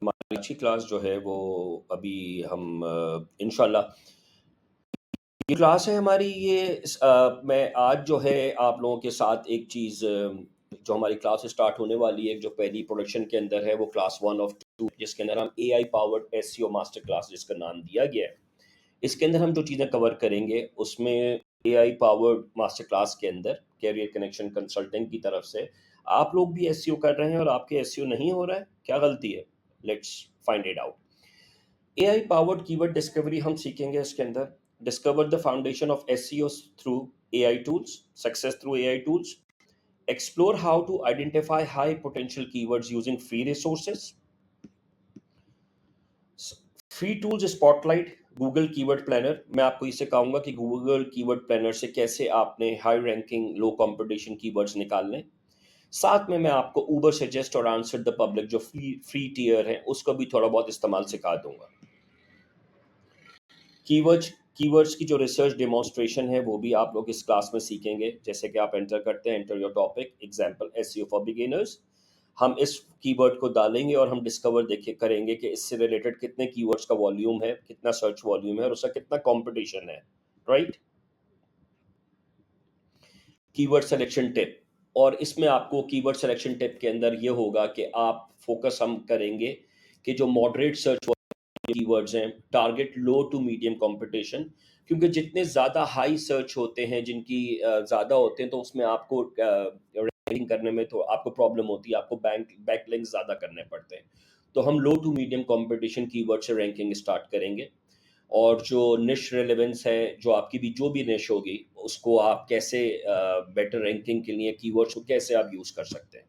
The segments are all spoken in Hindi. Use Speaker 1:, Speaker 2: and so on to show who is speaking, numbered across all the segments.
Speaker 1: हमारी अच्छी क्लास जो है वो अभी हम इंशाल्लाह ये क्लास है हमारी मैं आज जो है आप लोगों के साथ एक चीज़ जो हमारी क्लास स्टार्ट होने वाली है जो पहली प्रोडक्शन के अंदर है वो क्लास 1 ऑफ 2 जिसके अंदर हम AI powered SEO master class जिसका नाम दिया गया है। इसके अंदर हम जो चीज़ें कवर करेंगे उसमें एआई पावर्ड मास्टर क्लास के अंदर कैरियर कनेक्शन कंसल्टिंग की तरफ से आप लोग भी एसईओ कर रहे हैं और आपके एसईओ नहीं हो रहा है, क्या गलती है? Let's find it out. AI powered keyword discovery हम सीखेंगे इसके अंदर। Discover the foundation of SEO through AI tools, success through AI tools, explore how to identify high potential keywords using free resources. Free tools spotlight Google keyword planner. मैं आपको इससे कहूंगा कि गूगल कीवर्ड प्लानर से कैसे आपने हाई रैंकिंग लो कंपटीशन कीवर्ड्स निकालने। साथ में मैं आपको उबर सजेस्ट और आंसर द पब्लिक जो फ्री टियर है उसका भी थोड़ा बहुत इस्तेमाल सिखा दूंगा। कीवर्ड्स कीवर्ड्स की जो रिसर्च डेमोन्स्ट्रेशन है वो भी आप लोग इस क्लास में सीखेंगे। जैसे कि आप एंटर करते हैं, enter your topic example SEO for beginners. हम इस कीवर्ड को डालेंगे और हम डिस्कवर देखिए करेंगे कि इससे रिलेटेड कितने कीवर्ड्स का वॉल्यूम है, कितना सर्च वॉल्यूम है और उसका कितना कंपटीशन है, राइट। कीवर्ड सिलेक्शन टिप, और इसमें आपको कीवर्ड सिलेक्शन टिप के अंदर ये होगा कि आप फोकस हम करेंगे कि जो मॉडरेट सर्च कीवर्ड्स हैं, target low to medium competition, क्योंकि जितने ज़्यादा हाई सर्च होते हैं जिनकी ज़्यादा होते हैं तो उसमें आपको रैंकिंग करने में तो आपको प्रॉब्लम होती है, आपको बैकलिंक ज़्यादा करने पड़ते हैं। तो हम लो टू मीडियम कंपटीशन कीवर्ड से रैंकिंग स्टार्ट करेंगे। और जो निश रेलेवेंस है, जो आपकी भी जो भी निश होगी उसको आप कैसे बेटर रैंकिंग के लिए कीवर्ड्स को कैसे आप यूज़ कर सकते हैं।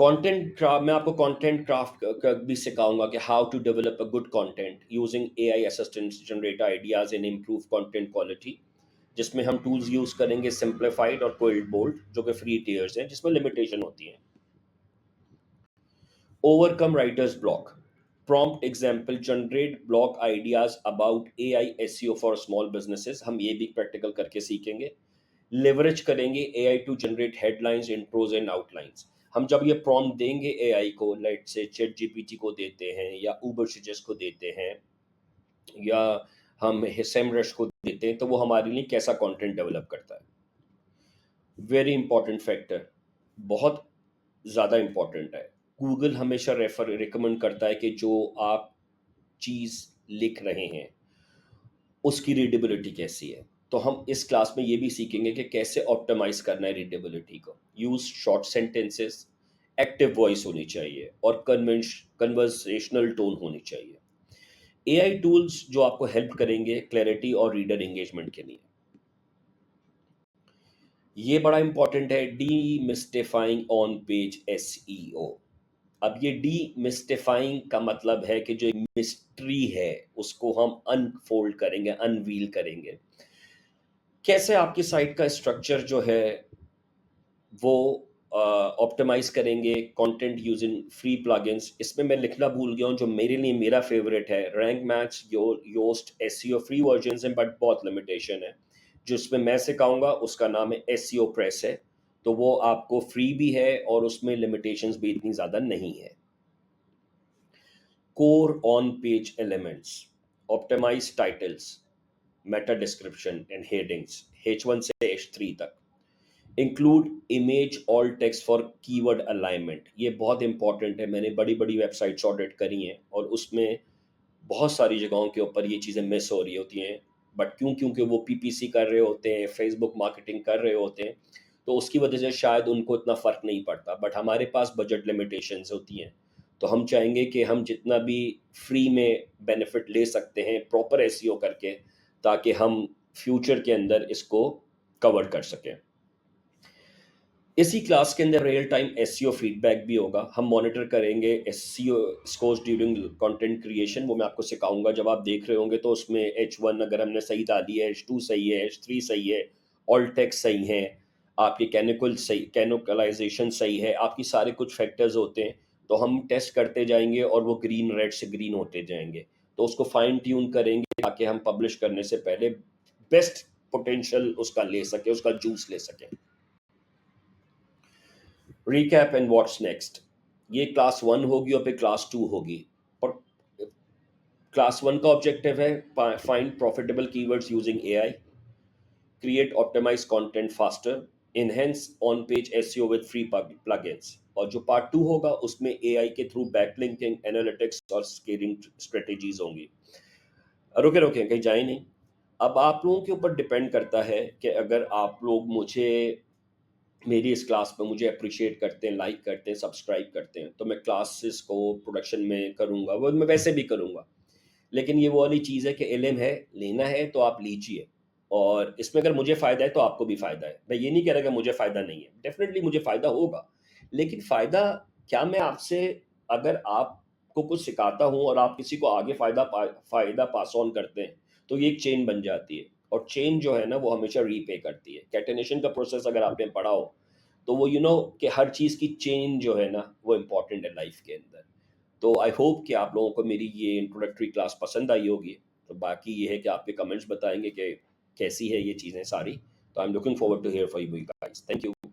Speaker 1: कंटेंट क्राफ्ट, मैं आपको कंटेंट क्राफ्ट का भी सिखाऊंगा कि how to develop a good content using AI assistants generate ideas and improve content quality, जिसमें हम टूल्स यूज करेंगे सिंप्लीफाइड और क्विल्ट बोल्ड जो कि फ्री टियर्स हैं जिसमें लिमिटेशन होती है। Overcome writers block, prompt example generate block ideas about AI SEO for small businesses, हम ये भी प्रैक्टिकल करके सीखेंगे। लेवरेज करेंगे AI to generate headlines, intros and outlines. हम जब ये प्रॉम्प्ट देंगे एआई को, लेट से चैट जीपीटी को देते हैं या उबर सजेस्ट को देते हैं या हम सेमरश को देते हैं, तो वो हमारे लिए कैसा कंटेंट डेवलप करता है। वेरी इंपॉर्टेंट फैक्टर, बहुत ज़्यादा इंपॉर्टेंट है। गूगल हमेशा रेफर रिकमेंड करता है कि जो आप चीज़ लिख रहे हैं उसकी रीडेबिलिटी कैसी है। तो हम इस क्लास में ये भी सीखेंगे कि कैसे ऑप्टिमाइज करना है रीडेबिलिटी को। Use short sentences, active voice होनी चाहिए और कन्वर्सेशनल टोन होनी चाहिए। एआई टूल्स जो आपको हेल्प करेंगे क्लैरिटी और रीडर एंगेजमेंट के लिए। ये बड़ा इंपॉर्टेंट है, D mystifying on page SEO. अब ये डी मिस्टिफाइंग का मतलब है कि जो मिस्ट्री है उसको हम अनफोल्ड करेंगे, अनवील करेंगे। कैसे आपकी साइट का स्ट्रक्चर जो है वो ऑप्टिमाइज करेंगे कंटेंट यूजिंग फ्री प्लगइन्स। इसमें मैं लिखना भूल गया हूँ, जो मेरे लिए मेरा फेवरेट है, Rank Math Yoast SEO free version है बट बहुत लिमिटेशन है। जो इसमें मैं सिखाऊंगा उसका नाम है एसईओ प्रेस है, तो वो आपको फ्री भी है और उसमें लिमिटेशंस भी इतनी ज़्यादा नहीं है। Core on page elements, optimize titles, meta description and headings H1 से H3 तक। Include image alt text for keyword alignment, ये बहुत इंपॉर्टेंट है। मैंने बड़ी बड़ी वेबसाइट्स ऑडिट करी हैं और उसमें बहुत सारी जगहों के ऊपर ये चीज़ें मिस हो रही होती हैं। बट क्योंकि वो पीपीसी कर रहे होते हैं, फेसबुक मार्केटिंग कर रहे होते हैं, तो उसकी वजह से शायद उनको इतना फ़र्क नहीं पड़ता। बट हमारे पास बजट लिमिटेशंस होती हैं, तो हम चाहेंगे कि हम जितना भी फ्री में बेनिफिट ले सकते हैं प्रॉपर एसईओ करके, ताकि हम फ्यूचर के अंदर इसको कवर कर सकें। इसी क्लास के अंदर रियल टाइम एसईओ फीडबैक भी होगा। हम मॉनिटर करेंगे SEO scores during content creation, वो मैं आपको सिखाऊंगा। जब आप देख रहे होंगे तो उसमें H1 अगर हमने सही डाली है, H2 सही है, H3 सही है, ऑल टेक्स्ट सही है, आपकी कैनोकलाइजेशन सही है, आपकी सारे कुछ फैक्टर्स होते हैं। तो हम टेस्ट करते जाएंगे और वो ग्रीन रेड से ग्रीन होते जाएंगे, तो उसको फाइन ट्यून करेंगे ताकि हम पब्लिश करने से पहले बेस्ट पोटेंशियल उसका ले सके, उसका जूस ले सकें। Recap and what's next. ये क्लास 1 होगी और फिर क्लास 2 होगी। और क्लास 1 का ऑब्जेक्टिव है find profitable keywords using AI, create optimize content faster, enhance on page SEO with free plugins. और जो पार्ट 2 होगा उसमें एआई के थ्रू बैकलिंकिंग, एनालिटिक्स और स्केलिंग स्ट्रेटेजीज होंगी। रुके रुके कहीं जाए नहीं। अब आप लोगों के ऊपर डिपेंड करता है कि अगर आप लोग मुझे मेरी इस क्लास में मुझे अप्रिशिएट करते हैं, लाइक करते हैं, सब्सक्राइब करते हैं, तो मैं क्लासेस को प्रोडक्शन में करूँगा, वो मैं वैसे भी करूँगा। लेकिन ये वो वाली चीज़ है कि इल्म है, लेना है तो आप लीजिए, और इसमें अगर मुझे फ़ायदा है तो आपको भी फ़ायदा है। मैं ये नहीं कह रहा कि मुझे फ़ायदा नहीं है, डेफ़िनेटली मुझे फ़ायदा होगा। लेकिन फ़ायदा क्या, मैं आपसे अगर आपको कुछ सिखाता हूँ और आप किसी को आगे फ़ायदा पास ऑन करते हैं, तो ये एक चेन बन जाती है, और चेन जो है ना वो हमेशा रीपे करती है। कैटेनेशन का प्रोसेस अगर आपने पढ़ा हो, तो वो कि हर चीज़ की चेन जो है ना वो इम्पोर्टेंट है लाइफ़ के अंदर। तो आई होप कि आप लोगों को मेरी ये इंट्रोडक्टरी क्लास पसंद आई होगी। तो बाकी ये है कि आपके कमेंट्स बताएँगे कि कैसी है ये चीज़ें सारी। तो I am looking forward to hear from you guys. Thank you.